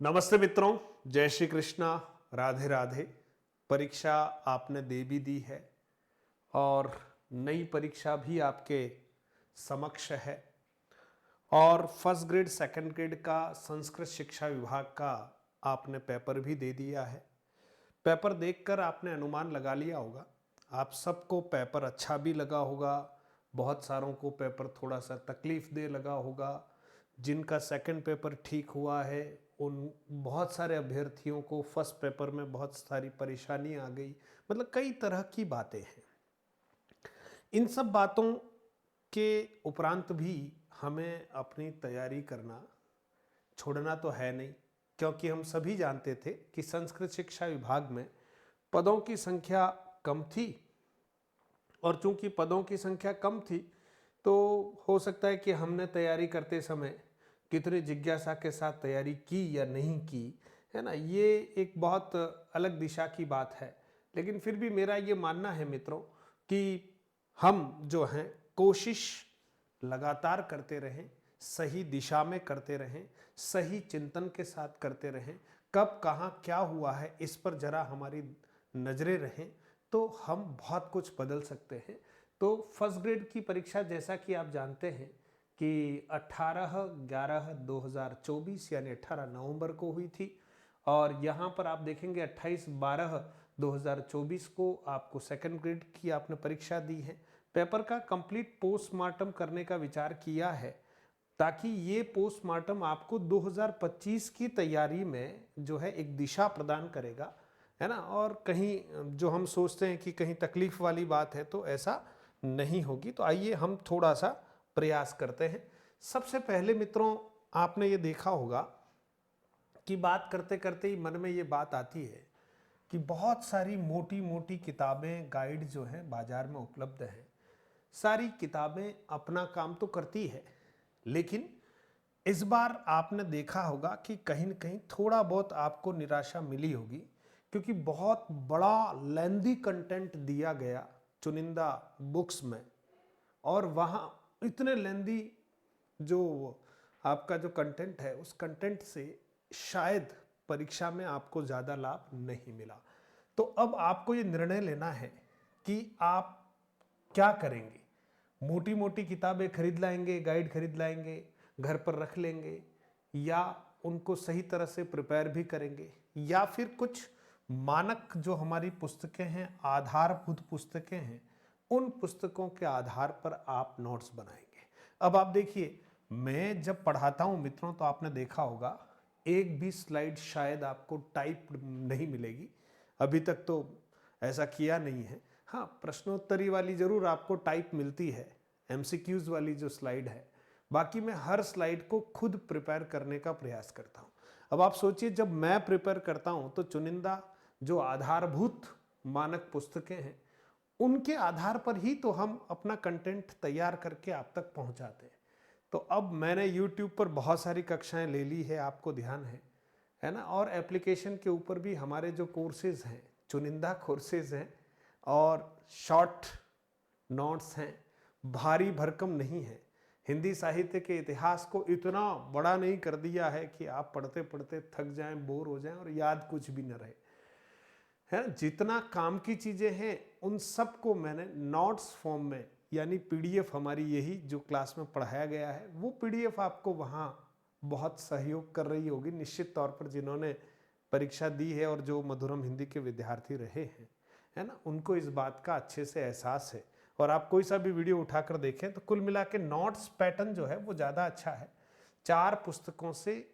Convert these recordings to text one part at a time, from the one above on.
नमस्ते मित्रों, जय श्री कृष्णा, राधे राधे। परीक्षा आपने दे भी दी है और नई परीक्षा भी आपके समक्ष है। और फर्स्ट ग्रेड सेकंड ग्रेड का संस्कृत शिक्षा विभाग का आपने पेपर भी दे दिया है। पेपर देखकर आपने अनुमान लगा लिया होगा, आप सबको पेपर अच्छा भी लगा होगा, बहुत सारों को पेपर थोड़ा सा तकलीफ दे लगा होगा। जिनका सेकंड पेपर ठीक हुआ है उन बहुत सारे अभ्यर्थियों को फर्स्ट पेपर में बहुत सारी परेशानी आ गई। मतलब कई तरह की बातें हैं। इन सब बातों के उपरांत भी हमें अपनी तैयारी करना छोड़ना तो है नहीं, क्योंकि हम सभी जानते थे कि संस्कृत शिक्षा विभाग में पदों की संख्या कम थी। और चूंकि पदों की संख्या कम थी तो हो सकता है कि हमने तैयारी करते समय कितनी जिज्ञासा के साथ तैयारी की या नहीं की, है ना, ये एक बहुत अलग दिशा की बात है। लेकिन फिर भी मेरा ये मानना है मित्रों कि हम जो हैं कोशिश लगातार करते रहें, सही दिशा में करते रहें, सही चिंतन के साथ करते रहें। कब कहाँ क्या हुआ है इस पर जरा हमारी नजरें रहें तो हम बहुत कुछ बदल सकते हैं। तो फर्स्ट ग्रेड की परीक्षा जैसा कि आप जानते हैं कि 18/11/2024 यानी 18 नवंबर को हुई थी। और यहाँ पर आप देखेंगे 28/12/2024 को आपको सेकंड ग्रेड की आपने परीक्षा दी है। पेपर का कंप्लीट पोस्टमार्टम करने का विचार किया है ताकि ये पोस्टमार्टम आपको 2025 की तैयारी में जो है एक दिशा प्रदान करेगा, है ना। और कहीं जो हम सोचते हैं कि कहीं तकलीफ वाली बात है तो ऐसा नहीं होगी। तो आइए हम थोड़ा सा प्रयास करते हैं। सबसे पहले मित्रों, आपने ये देखा होगा कि बात करते करते ही मन में ये बात आती है कि बहुत सारी मोटी मोटी किताबें गाइड जो हैं बाजार में उपलब्ध हैं। सारी किताबें अपना काम तो करती है, लेकिन इस बार आपने देखा होगा कि कहीं न कहीं थोड़ा बहुत आपको निराशा मिली होगी, क्योंकि बहुत बड़ा लेंदी कंटेंट दिया गया चुनिंदा बुक्स में। और वहाँ इतने लेंदी जो आपका जो कंटेंट है उस कंटेंट से शायद परीक्षा में आपको ज़्यादा लाभ नहीं मिला। तो अब आपको ये निर्णय लेना है कि आप क्या करेंगे। मोटी मोटी किताबें खरीद लाएंगे, गाइड खरीद लाएंगे, घर पर रख लेंगे, या उनको सही तरह से प्रिपेयर भी करेंगे, या फिर कुछ मानक जो हमारी पुस्तकें हैं, आधारभूत पुस्तकें हैं, उन पुस्तकों के आधार पर आप नोट्स बनाएंगे। अब आप देखिए, मैं जब पढ़ाता हूं मित्रों तो आपने देखा होगा एक भी स्लाइड शायद आपको टाइप नहीं मिलेगी। अभी तक तो ऐसा किया नहीं है। हाँ, प्रश्नोत्तरी वाली जरूर आपको टाइप मिलती है, एमसीक्यूज वाली जो स्लाइड है। बाकी मैं हर स्लाइड को खुद प्रिपेयर करने का प्रयास करता हूँ। अब आप सोचिए, जब मैं प्रिपेयर करता हूँ तो चुनिंदा जो आधारभूत मानक पुस्तकें हैं उनके आधार पर ही तो हम अपना कंटेंट तैयार करके आप तक पहुंचाते हैं। तो अब मैंने YouTube पर बहुत सारी कक्षाएं ले ली है, आपको ध्यान है ना। और एप्लीकेशन के ऊपर भी हमारे जो कोर्सेज हैं, चुनिंदा कोर्सेज हैं और शॉर्ट नोट्स हैं, भारी भरकम नहीं है। हिंदी साहित्य के इतिहास को इतना बड़ा नहीं कर दिया है कि आप पढ़ते पढ़ते थक जाएं, बोर हो जाएं और याद कुछ भी न रहे, है। जितना काम की चीजें हैं उन सब को मैंने नोट्स फॉर्म में, यानी पीडीएफ, हमारी यही जो क्लास में पढ़ाया गया है वो पीडीएफ आपको वहाँ बहुत सहयोग कर रही होगी निश्चित तौर पर। जिन्होंने परीक्षा दी है और जो मधुरम हिंदी के विद्यार्थी रहे हैं, है ना, उनको इस बात का अच्छे से एहसास है। और आप कोई सा भी वीडियो उठाकर देखें तो कुल मिला के नोट्स पैटर्न जो है वो ज़्यादा अच्छा है। 4 पुस्तकों से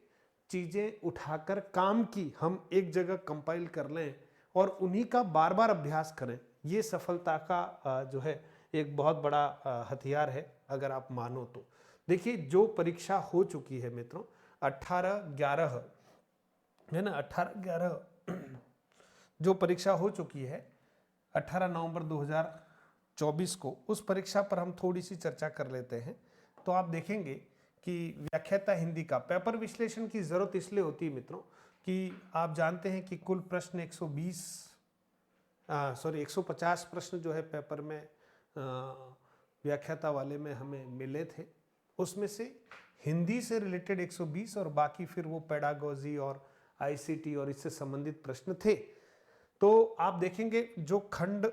चीज़ें उठाकर काम की हम एक जगह कंपाइल कर लें और उन्हीं का बार बार अभ्यास करें, ये सफलता का जो है एक बहुत बड़ा हथियार है, अगर आप मानो तो। देखिए, जो परीक्षा हो चुकी है मित्रों 18/11, है ना, 18/11 जो परीक्षा हो चुकी है 18 नवंबर 2024 को, उस परीक्षा पर हम थोड़ी सी चर्चा कर लेते हैं। तो आप देखेंगे कि व्याख्याता हिंदी का पेपर विश्लेषण की जरूरत इसलिए होती है मित्रों कि आप जानते हैं कि कुल प्रश्न 150 प्रश्न जो है पेपर में व्याख्याता वाले में हमें मिले थे। उसमें से हिंदी से रिलेटेड 120 और बाकी फिर वो पेडागोजी और आईसीटी और इससे संबंधित प्रश्न थे। तो आप देखेंगे जो खंड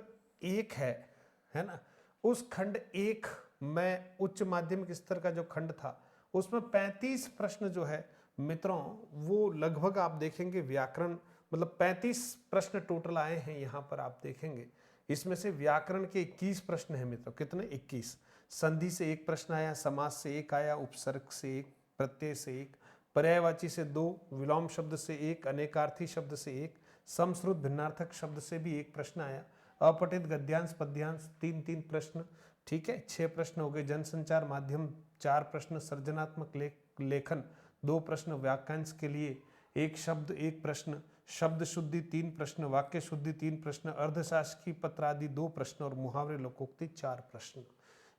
1 है ना, उस खंड 1 में उच्च माध्यमिक स्तर का जो खंड था उसमें 35 प्रश्न जो है मित्रों वो लगभग आप देखेंगे व्याकरण, मतलब 35 प्रश्न टोटल आए हैं यहाँ पर आप देखेंगे। इसमें से व्याकरण के 21 प्रश्न हैं मित्रों, कितने 21। संधि से 1 प्रश्न आया, समास से 1 आया, उपसर्ग से 1, प्रत्यय से 1, पर्यायवाची से 2, विलोम शब्द से 1, अनेकार्थी शब्द से 1, समश्रुत भिन्नार्थक शब्द से भी 1 प्रश्न आया, अपठित गद्यांश पद्यांश 3-3 प्रश्न, ठीक है 6 प्रश्न हो गए। जनसंचार माध्यम 4 प्रश्न, सृजनात्मक लेखन 2 प्रश्न, वाक्यांश के लिए 1 शब्द 1 प्रश्न, शब्द शुद्धि 3 प्रश्न, वाक्य शुद्धि 3 प्रश्न, अर्धशासकीय पत्र आदि 2 प्रश्न और मुहावरे लोकोक्ति 4 प्रश्न।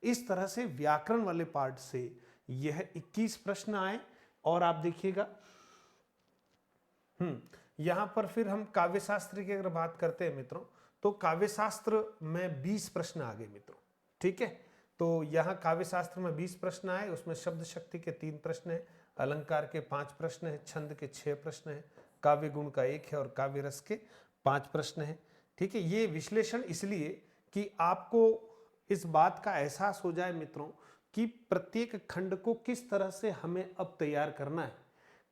इस तरह से व्याकरण वाले पार्ट से यह 21 प्रश्न आए। और आप देखिएगा यहां पर फिर हम काव्य शास्त्र की अगर बात करते हैं मित्रों, तो काव्य शास्त्र में 20 प्रश्न आ गए मित्रों, ठीक है। तो यहाँ काव्य शास्त्र में 20 प्रश्न आए, उसमें शब्द शक्ति के 3 प्रश्न है, अलंकार के 5 प्रश्न है, छंद के 6 प्रश्न है, काव्य गुण का 1 है और काव्य रस के 5 प्रश्न है, ठीक है। ये विश्लेषण इसलिए कि आपको इस बात का एहसास हो जाए मित्रों कि प्रत्येक खंड को किस तरह से हमें अब तैयार करना है,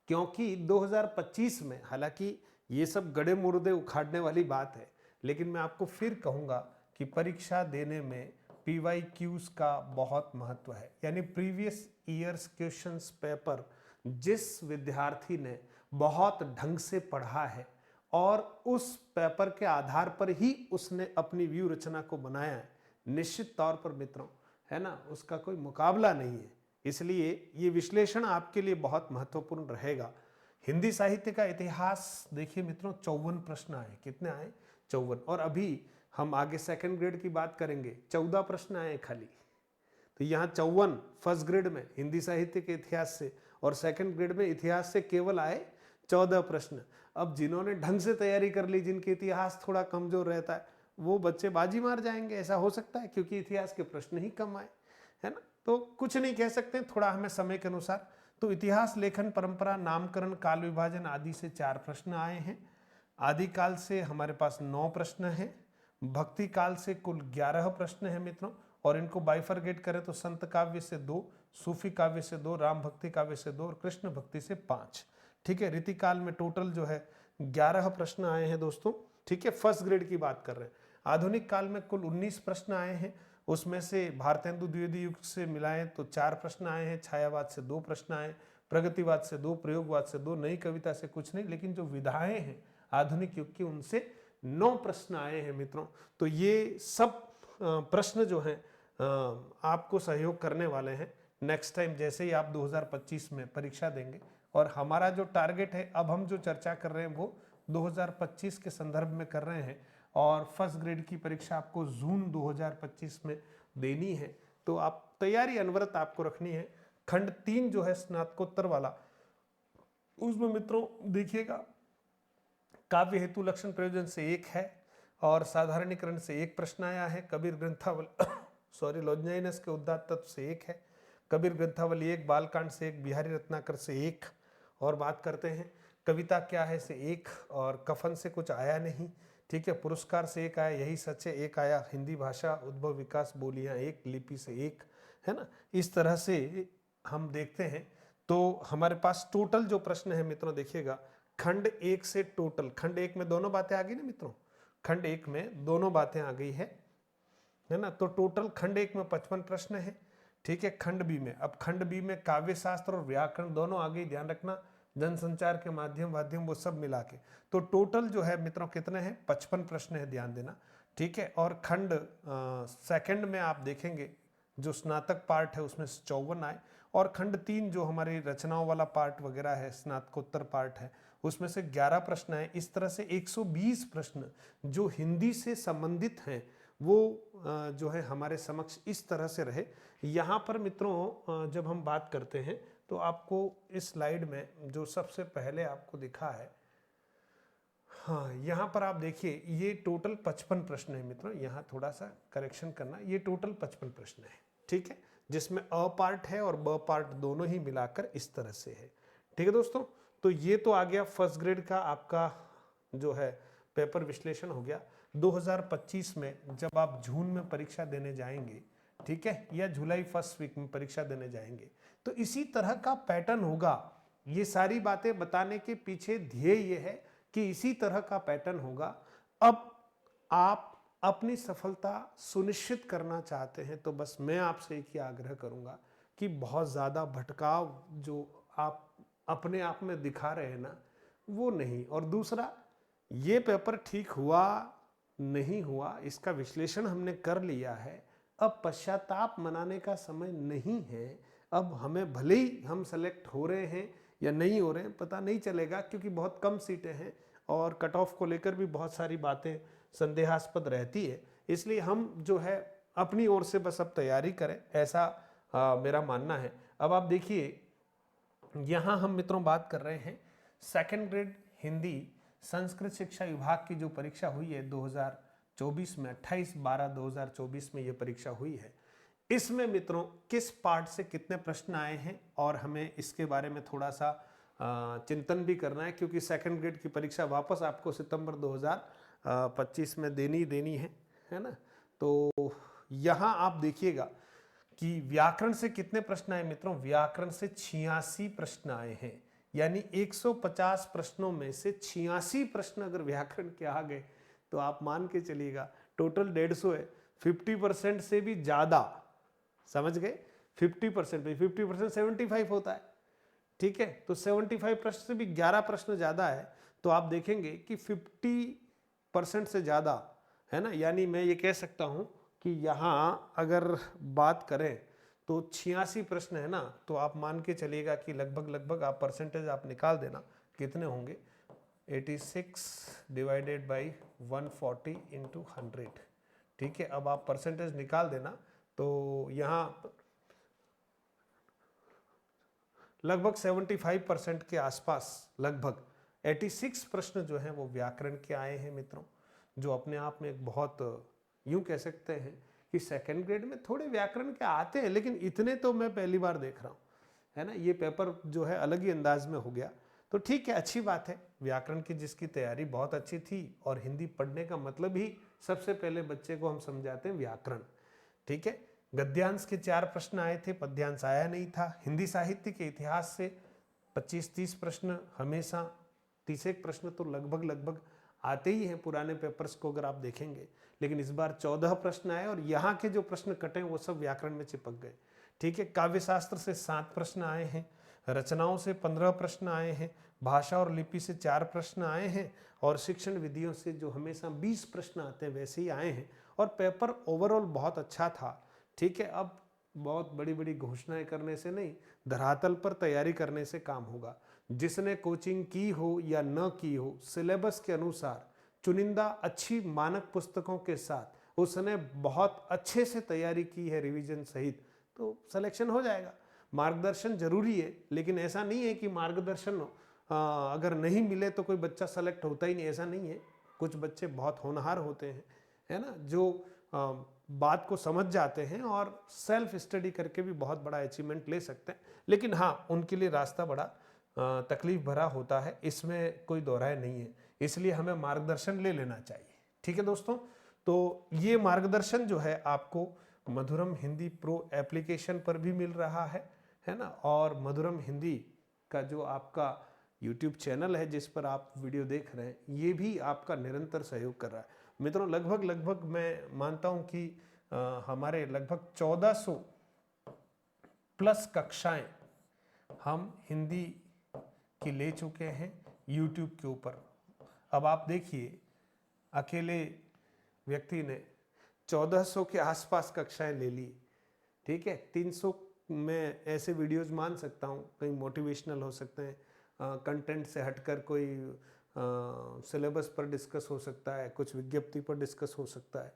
क्योंकि 2025 में, हालांकि ये सब गड़े मुर्दे उखाड़ने वाली बात है, लेकिन मैं आपको फिर कहूंगा कि परीक्षा देने में PYQs का बहुत महत्व है। यानी प्रीवियस ईयर्स क्वेश्चंस पेपर जिस विद्यार्थी ने बहुत ढंग से पढ़ा है और उस पेपर के आधार पर ही उसने अपनी व्यू रचना को बनाया है, निश्चित तौर पर मित्रों, है ना, उसका कोई मुकाबला नहीं है। इसलिए ये विश्लेषण आपके लिए बहुत महत्वपूर्ण रहेगा। हिंदी साहित्य का इतिहास देखिए मित्रों, 54 प्रश्न आए। कितने आए? 54। और अभी हम आगे सेकंड ग्रेड की बात करेंगे, 14 प्रश्न आए खाली। तो यहाँ 54 फर्स्ट ग्रेड में हिंदी साहित्य के इतिहास से, और सेकंड ग्रेड में इतिहास से केवल आए 14 प्रश्न। अब जिन्होंने ढंग से तैयारी कर ली, जिनके इतिहास थोड़ा कमजोर रहता है, वो बच्चे बाजी मार जाएंगे, ऐसा हो सकता है, क्योंकि इतिहास के प्रश्न ही कम आए, है ना। तो कुछ नहीं कह सकते, थोड़ा हमें समय के अनुसार। तो इतिहास, लेखन, परंपरा, नामकरण, काल विभाजन आदि से 4 प्रश्न आए हैं। आदिकाल से हमारे पास 9 प्रश्न हैं। भक्ति काल से कुल 11 प्रश्न हैं मित्रों, और इनको बाइफरगेट करें तो संत काव्य से 2, सूफी काव्य से 2, राम भक्ति काव्य से 2 और कृष्ण भक्ति से 5, ठीक है। रीतिकाल में टोटल जो है 11 प्रश्न आए हैं दोस्तों, ठीक है, फर्स्ट ग्रेड की बात कर रहे हैं। आधुनिक काल में कुल 19 प्रश्न आए हैं, उसमें से भारतेंदु द्विवेदी युग से मिलाएं तो 4 प्रश्न आए हैं, छायावाद से 2 प्रश्न आए, प्रगतिवाद से 2, प्रयोगवाद से 2, नई कविता से कुछ नहीं, लेकिन जो विधाएं हैं आधुनिक युग की उनसे 9 प्रश्न आए हैं मित्रों। तो ये सब प्रश्न जो हैं आपको सहयोग करने वाले हैं नेक्स्ट टाइम, जैसे ही आप 2025 में परीक्षा देंगे। और हमारा जो टारगेट है, अब हम जो चर्चा कर रहे हैं वो 2025 के संदर्भ में कर रहे हैं, और फर्स्ट ग्रेड की परीक्षा आपको जून 2025 में देनी है। तो आप तैयारी अनवरत आपको रखनी है। खंड 3 जो है स्नातकोत्तर वाला, उसमें मित्रों देखिएगा काव्य हेतु लक्षण प्रयोजन से 1 है, और साधारणीकरण से 1 प्रश्न आया है। कबीर ग्रंथावली लॉन्जाइनस के उदात्त तत्व से 1 है। कबीर ग्रंथावली 1, बालकांड से 1, बिहारी रत्नाकर से 1। और बात करते हैं कविता क्या है से 1, और कफन से कुछ आया नहीं, ठीक है। पुरस्कार से 1 आया, यही सच है 1 आया। हिंदी भाषा उद्भव विकास बोलियां 1, लिपि से 1, है ना। इस तरह से हम देखते हैं। तो हमारे पास टोटल जो प्रश्न है मित्रों देखिएगा, खंड 1 से टोटल, खंड 1 में दोनों बातें आ गई ना मित्रों, खंड 1 में दोनों बातें आ गई है ना। तो टोटल खंड 1 में 55 प्रश्न है, ठीक है। खंड बी में, अब खंड बी में काव्य शास्त्र और व्याकरण दोनों आ गई, ध्यान रखना, जनसंचार के माध्यम वाध्यम वो सब मिला के। तो टोटल जो है मित्रों कितने हैं? 55 प्रश्न है, ध्यान देना, ठीक है। और खंड सेकंड में आप देखेंगे जो स्नातक पार्ट है उसमें 54 आए, और खंड 3 जो हमारी रचनाओं वाला पार्ट वगैरह है, स्नातकोत्तर पार्ट है, उसमें से 11 प्रश्न आए। इस तरह से 120 प्रश्न जो हिंदी से संबंधित हैं वो जो है हमारे समक्ष इस तरह से रहे। यहाँ पर मित्रों जब हम बात करते हैं तो आपको इस स्लाइड में जो सबसे पहले आपको दिखा है, हाँ यहाँ पर आप देखिए ये टोटल 55 प्रश्न है मित्रों, यहाँ थोड़ा सा करेक्शन करना, ये टोटल 55 प्रश्न है, ठीक है, जिसमें अ पार्ट है और ब पार्ट दोनों ही मिलाकर इस तरह से है, ठीक है दोस्तों। तो ये तो आ गया फर्स्ट ग्रेड का आपका जो है पेपर विश्लेषण हो गया। 2025 में जब आप जून में परीक्षा देने जाएंगे, ठीक है, या जुलाई फर्स्ट वीक में परीक्षा देने जाएंगे, तो इसी तरह का पैटर्न होगा। ये सारी बातें बताने के पीछे ध्येय ये है कि इसी तरह का पैटर्न होगा। अब आप अपनी सफलता सुनिश्चित करना चाहते हैं तो बस मैं आपसे एक ही आग्रह करूंगा कि बहुत ज़्यादा भटकाव जो आप अपने आप में दिखा रहे हैं ना, वो नहीं। और दूसरा, ये पेपर ठीक हुआ नहीं हुआ इसका विश्लेषण हमने कर लिया है, अब पश्चाताप मनाने का समय नहीं है। अब हमें भले ही हम सेलेक्ट हो रहे हैं या नहीं हो रहे हैं पता नहीं चलेगा, क्योंकि बहुत कम सीटें हैं और कट ऑफ को लेकर भी बहुत सारी बातें संदेहास्पद रहती है। इसलिए हम जो है अपनी ओर से बस अब तैयारी करें, ऐसा मेरा मानना है। अब आप देखिए, यहाँ हम मित्रों बात कर रहे हैं सेकंड ग्रेड हिंदी संस्कृत शिक्षा विभाग की जो परीक्षा हुई है 2024 में, 28/12/2024 में ये परीक्षा हुई है। इसमें मित्रों किस पार्ट से कितने प्रश्न आए हैं और हमें इसके बारे में थोड़ा सा चिंतन भी करना है, क्योंकि सेकंड ग्रेड की परीक्षा वापस आपको सितंबर 2025 में देनी है ना। तो यहाँ आप देखिएगा कि व्याकरण से कितने प्रश्न आए मित्रों। व्याकरण से 86 प्रश्न आए हैं, यानी 150 प्रश्नों में से 86 प्रश्न अगर व्याकरण के आ गए तो आप मान के चलिएगा टोटल 150 है, 50% से भी ज्यादा, समझ गए। 50% 50% 75 होता है, ठीक है। तो 75 प्रश्न से भी 11 प्रश्न ज्यादा है, तो आप देखेंगे कि 50% से ज्यादा है ना। यानी मैं ये कह सकता हूं कि यहाँ अगर बात करें तो 86 प्रश्न है ना, तो आप मान के चलिएगा कि लगभग आप परसेंटेज आप निकाल देना कितने होंगे। 86 डिवाइडेड बाई 140 इंटू 100, ठीक है। अब आप परसेंटेज निकाल देना, तो यहाँ लगभग 75% के आसपास, लगभग 86 प्रश्न जो हैं वो व्याकरण के आए हैं मित्रों, जो अपने आप में एक बहुत, यूं कह सकते हैं कि सेकंड ग्रेड में थोड़े व्याकरण के आते हैं, लेकिन इतने तो मैं पहली बार देख रहा हूँ, है ना। ये पेपर जो है अलग ही अंदाज में हो गया, तो ठीक है, अच्छी बात है। व्याकरण की जिसकी तैयारी बहुत अच्छी थी, और हिंदी पढ़ने का मतलब ही सबसे पहले बच्चे को हम समझाते हैं व्याकरण, ठीक है। गद्यांश के 4 प्रश्न आए थे, पद्यांश आया नहीं था। हिंदी साहित्य के इतिहास से 25-30 प्रश्न हमेशा, 30 प्रश्न तो लगभग आते ही हैं पुराने पेपर्स को अगर आप देखेंगे, लेकिन इस बार 14 प्रश्न आए और यहाँ के जो प्रश्न कटे वो सब व्याकरण में चिपक गए, ठीक है। काव्य शास्त्र से 7 प्रश्न आए हैं, रचनाओं से 15 प्रश्न आए हैं, भाषा और लिपि से 4 प्रश्न आए हैं, और शिक्षण विधियों से जो हमेशा 20 प्रश्न आते हैं वैसे ही आए हैं। और पेपर ओवरऑल बहुत अच्छा था, ठीक है। अब बहुत बड़ी बड़ी घोषणाएं करने से नहीं, धरातल पर तैयारी करने से काम होगा। जिसने कोचिंग की हो या न की हो, सिलेबस के अनुसार चुनिंदा अच्छी मानक पुस्तकों के साथ उसने बहुत अच्छे से तैयारी की है रिवीजन सहित, तो सिलेक्शन हो जाएगा। मार्गदर्शन जरूरी है, लेकिन ऐसा नहीं है कि मार्गदर्शन अगर नहीं मिले तो कोई बच्चा सेलेक्ट होता ही नहीं, ऐसा नहीं है। कुछ बच्चे बहुत होनहार होते हैं, है ना, जो बात को समझ जाते हैं और सेल्फ स्टडी करके भी बहुत बड़ा अचीवमेंट ले सकते हैं। लेकिन हाँ, उनके लिए रास्ता बड़ा तकलीफ भरा होता है, इसमें कोई दो राय नहीं है। इसलिए हमें मार्गदर्शन ले लेना चाहिए, ठीक है दोस्तों। तो ये मार्गदर्शन जो है आपको मधुरम हिंदी प्रो एप्लीकेशन पर भी मिल रहा है ना। और मधुरम हिंदी का जो आपका यूट्यूब चैनल है जिस पर आप वीडियो देख रहे हैं, ये भी आपका निरंतर सहयोग कर रहा है मित्रों। लगभग मैं मानता हूं कि हमारे लगभग 1400 प्लस कक्षाएं हम हिंदी की ले चुके हैं यूट्यूब के ऊपर। अब आप देखिए, अकेले व्यक्ति ने 1400 के आसपास कक्षाएं ले ली, ठीक है। 300 में ऐसे वीडियोज मान सकता हूँ, कहीं मोटिवेशनल हो सकते हैं, कंटेंट से हटकर कोई सिलेबस पर डिस्कस हो सकता है, कुछ विज्ञप्ति पर डिस्कस हो सकता है,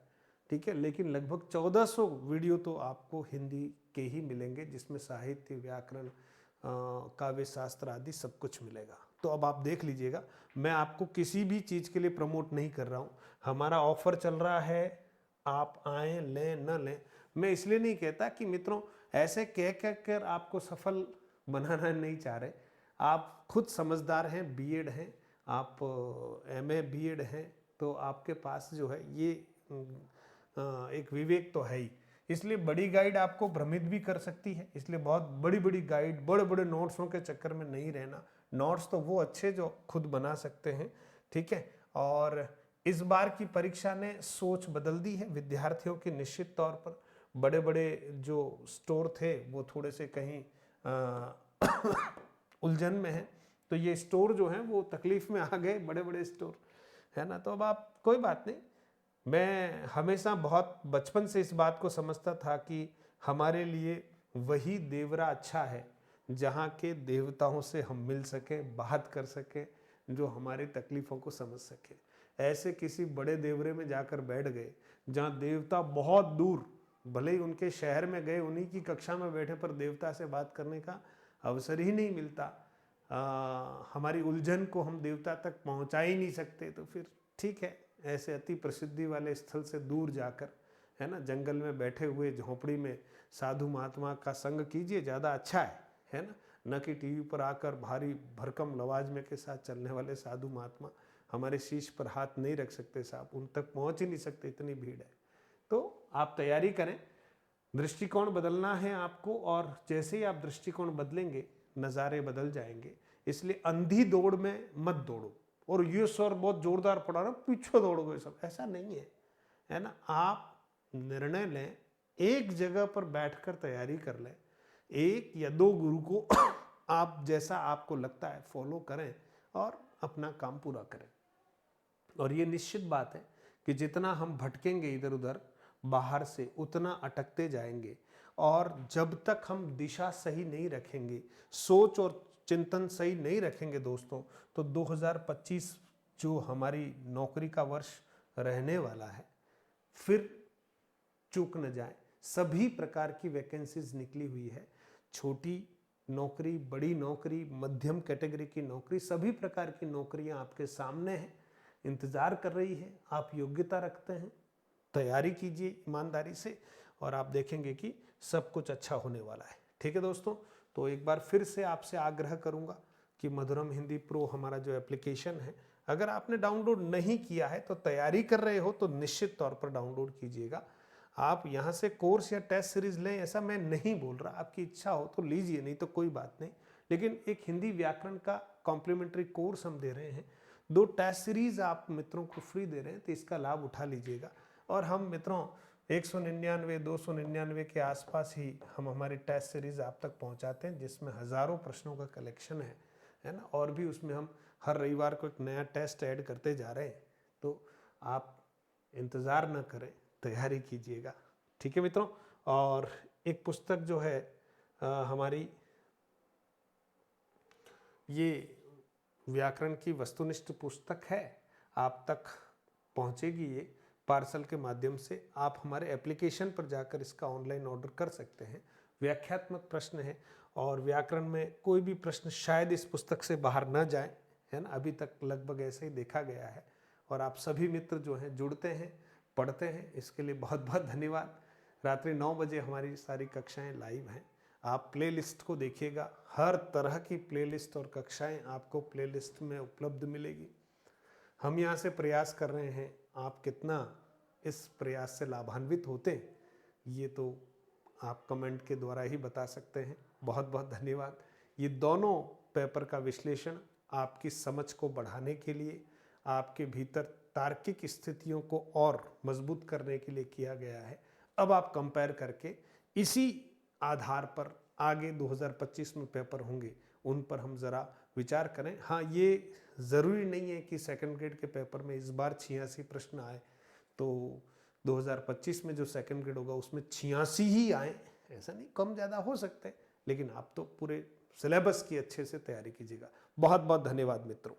ठीक है। लेकिन लगभग 1400 वीडियो तो आपको हिंदी के ही मिलेंगे, जिसमें साहित्य, व्याकरण, काव्य शास्त्र आदि सब कुछ मिलेगा। तो अब आप देख लीजिएगा, मैं आपको किसी भी चीज़ के लिए प्रमोट नहीं कर रहा हूँ। हमारा ऑफर चल रहा है, आप आएँ, लें न लें। मैं इसलिए नहीं कहता कि मित्रों ऐसे कह कर आपको सफल बनाना नहीं चाह रहे। आप खुद समझदार हैं, बीएड हैं, आप एमए बीएड हैं, तो आपके पास जो है ये एक विवेक तो है ही। इसलिए बड़ी गाइड आपको भ्रमित भी कर सकती है, इसलिए बहुत बड़ी बड़ी गाइड, बड़े बड़े नोट्सों के चक्कर में नहीं रहना। नोट्स तो वो अच्छे जो खुद बना सकते हैं, ठीक है। और इस बार की परीक्षा ने सोच बदल दी है विद्यार्थियों की। निश्चित तौर पर बड़े बड़े जो स्टोर थे वो थोड़े से कहीं उलझन में है, तो ये स्टोर जो हैं वो तकलीफ में आ गए, बड़े बड़े स्टोर, है ना। तो अब आप कोई बात नहीं, मैं हमेशा बहुत बचपन से इस बात को समझता था कि हमारे लिए वही देवरा अच्छा है जहाँ के देवताओं से हम मिल सकें, बात कर सकें, जो हमारी तकलीफ़ों को समझ सके। ऐसे किसी बड़े देवरे में जाकर बैठ गए जहाँ देवता बहुत दूर, भले ही उनके शहर में गए, उन्हीं की कक्षा में बैठे, पर देवता से बात करने का अवसर ही नहीं मिलता। हमारी उलझन को हम देवता तक पहुँचा ही नहीं सकते, तो फिर ठीक है, ऐसे अति प्रसिद्धि वाले स्थल से दूर जाकर, है ना, जंगल में बैठे हुए झोंपड़ी में साधु महात्मा का संग कीजिए, ज़्यादा अच्छा है ना। न कि टीवी पर आकर भारी भरकम लवाजमे के साथ चलने वाले साधु महात्मा हमारे शीश पर हाथ नहीं रख सकते साहब, उन तक पहुंच ही नहीं सकते, इतनी भीड़ है। तो आप तैयारी करें, दृष्टिकोण बदलना है आपको, और जैसे ही आप दृष्टिकोण बदलेंगे नज़ारे बदल जाएंगे। इसलिए अंधी दौड़ में मत दौड़ो, और ये सर बहुत जोरदार पड़ा ना, पीछे दौड़ोगे सब, ऐसा नहीं है ना। आप निर्णय लें, एक जगह पर बैठकर तैयारी कर लें, एक या दो गुरु को आप जैसा आपको लगता है फॉलो करें और अपना काम पूरा करें। और ये निश्चित बात है कि जितना हम भटकेंगे इधर उधर बाहर से, उतना अटकते जाएंगे। और जब तक हम दिशा सही नहीं रखेंगे, सोच और चिंतन सही नहीं रखेंगे दोस्तों, तो 2025 जो हमारी नौकरी का वर्ष रहने वाला है, फिर चूक न जाए। सभी प्रकार की वैकेंसीज निकली हुई है, छोटी नौकरी, बड़ी नौकरी, मध्यम कैटेगरी की नौकरी, सभी प्रकार की नौकरियां आपके सामने हैं, इंतज़ार कर रही है। आप योग्यता रखते हैं, तैयारी कीजिए ईमानदारी से, और आप देखेंगे कि सब कुछ अच्छा होने वाला है। ठीक है दोस्तों, तो एक बार फिर से आपसे आग्रह करूंगा कि मधुरम हिंदी प्रो हमारा जो एप्लीकेशन है, अगर आपने डाउनलोड नहीं किया है तो तैयारी कर रहे हो तो निश्चित तौर पर डाउनलोड कीजिएगा। आप यहाँ से कोर्स या टेस्ट सीरीज लें ऐसा मैं नहीं बोल रहा, आपकी इच्छा हो तो लीजिए, नहीं तो कोई बात नहीं। लेकिन एक हिंदी व्याकरण का कॉम्प्लीमेंट्री कोर्स हम दे रहे हैं, 2 टेस्ट सीरीज आप मित्रों को फ्री दे रहे हैं, तो इसका लाभ उठा लीजिएगा। और हम मित्रों 199 299 के आसपास ही हम हमारी टेस्ट सीरीज आप तक पहुंचाते हैं, जिसमें हज़ारों प्रश्नों का कलेक्शन है ना। और भी उसमें हम हर रविवार को एक नया टेस्ट ऐड करते जा रहे हैं, तो आप इंतज़ार न करें, तैयारी कीजिएगा। ठीक है मित्रों। और एक पुस्तक जो है हमारी ये व्याकरण की वस्तुनिष्ठ पुस्तक है, आप तक पहुंचेगी ये पार्सल के माध्यम से। आप हमारे एप्लीकेशन पर जाकर इसका ऑनलाइन ऑर्डर कर सकते हैं। व्याख्यात्मक प्रश्न है, और व्याकरण में कोई भी प्रश्न शायद इस पुस्तक से बाहर न जाए, है ना, अभी तक लगभग ऐसे ही देखा गया है। और आप सभी मित्र जो हैं जुड़ते हैं, पढ़ते हैं, इसके लिए बहुत बहुत धन्यवाद। रात्रि 9 बजे हमारी सारी कक्षाएं लाइव हैं, आप प्लेलिस्ट को देखिएगा, हर तरह की प्लेलिस्ट और कक्षाएं आपको प्लेलिस्ट में उपलब्ध मिलेगी। हम यहाँ से प्रयास कर रहे हैं, आप कितना इस प्रयास से लाभान्वित होते हैं ये तो आप कमेंट के द्वारा ही बता सकते हैं। बहुत बहुत धन्यवाद। ये दोनों पेपर का विश्लेषण आपकी समझ को बढ़ाने के लिए, आपके भीतर तार्किक स्थितियों को और मजबूत करने के लिए किया गया है। अब आप कंपेयर करके इसी आधार पर आगे 2025 में पेपर होंगे, उन पर हम ज़रा विचार करें। हाँ, ये ज़रूरी नहीं है कि सेकंड ग्रेड के पेपर में इस बार 86 प्रश्न आए, तो 2025 में जो सेकंड ग्रेड होगा उसमें 86 ही आए, ऐसा नहीं, कम ज़्यादा हो सकते हैं। लेकिन आप तो पूरे सिलेबस की अच्छे से तैयारी कीजिएगा। बहुत बहुत धन्यवाद मित्रों।